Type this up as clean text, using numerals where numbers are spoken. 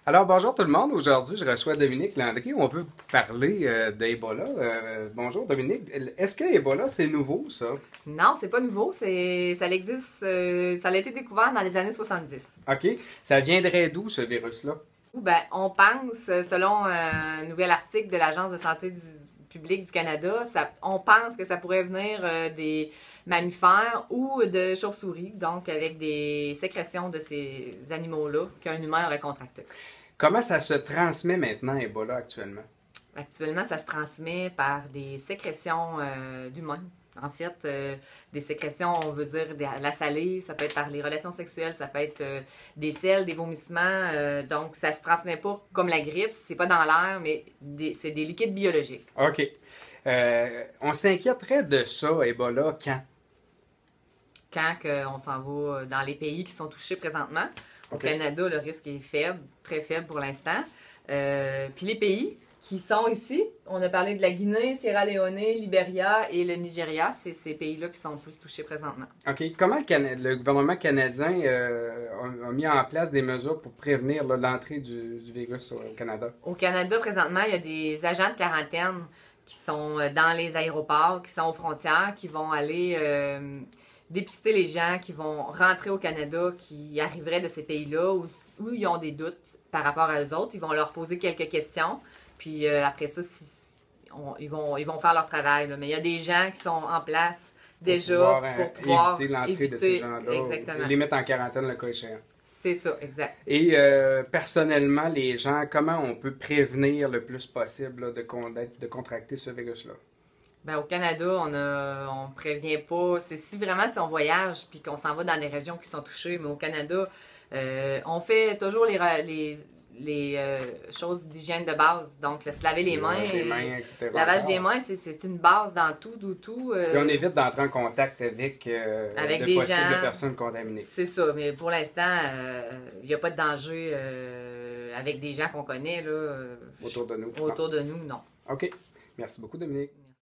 Alors, bonjour tout le monde. Aujourd'hui, je reçois Dominique Landry. On veut vous parler d'Ebola. Bonjour Dominique. Est-ce que Ebola, c'est nouveau, ça? Non, c'est pas nouveau. Ça existe. Ça a été découvert dans les années 70. OK. Ça viendrait d'où, ce virus-là? Ben, on pense, selon un nouvel article de l'Agence de santé publique du Canada, on pense que ça pourrait venir des mammifères ou de chauves-souris, donc avec des sécrétions de ces animaux-là qu'un humain aurait contracté. Comment ça se transmet maintenant, Ebola, actuellement? Actuellement, ça se transmet par des sécrétions d'humains. En fait, des sécrétions, on veut dire de la salive, ça peut être par les relations sexuelles, ça peut être des selles, des vomissements. Donc, ça se transmet pas comme la grippe, c'est pas dans l'air, mais c'est des liquides biologiques. OK. On s'inquiéterait de ça, Ebola, quand? Quand on s'en va dans les pays qui sont touchés présentement. Au OK. Canada, le risque est faible, très faible pour l'instant. Puis les pays qui sont ici, on a parlé de la Guinée, Sierra Leone, Libéria et le Nigeria. C'est ces pays-là qui sont plus touchés présentement. OK. Comment le gouvernement canadien a mis en place des mesures pour prévenir l'entrée du virus au Canada? Au Canada, présentement, il y a des agents de quarantaine qui sont dans les aéroports, qui sont aux frontières, qui vont aller dépister les gens qui vont rentrer au Canada, qui arriveraient de ces pays-là, où ils ont des doutes par rapport à eux autres. Ils vont leur poser quelques questions. Puis après ça, ils vont faire leur travail. Là. Mais il y a des gens qui sont en place déjà pour pouvoir éviter l'entrée de ces gens-là. Exactement. Et les mettre en quarantaine le cas échéant. C'est ça, exact. Et personnellement, les gens, comment on peut prévenir le plus possible là, de contracter ce virus-là? Ben, au Canada, on prévient pas. C'est si on voyage puis qu'on s'en va dans des régions qui sont touchées. Mais au Canada, on fait toujours les choses d'hygiène de base. Donc, se laver les mains. Etc. Lavage des mains, c'est une base dans tout. Et on évite d'entrer en contact avec, avec de des possibles gens. personnes contaminées. C'est ça. Mais pour l'instant, il n'y a pas de danger avec des gens qu'on connaît. Là, Autour de nous. autour de nous, non. OK. Merci beaucoup, Dominique.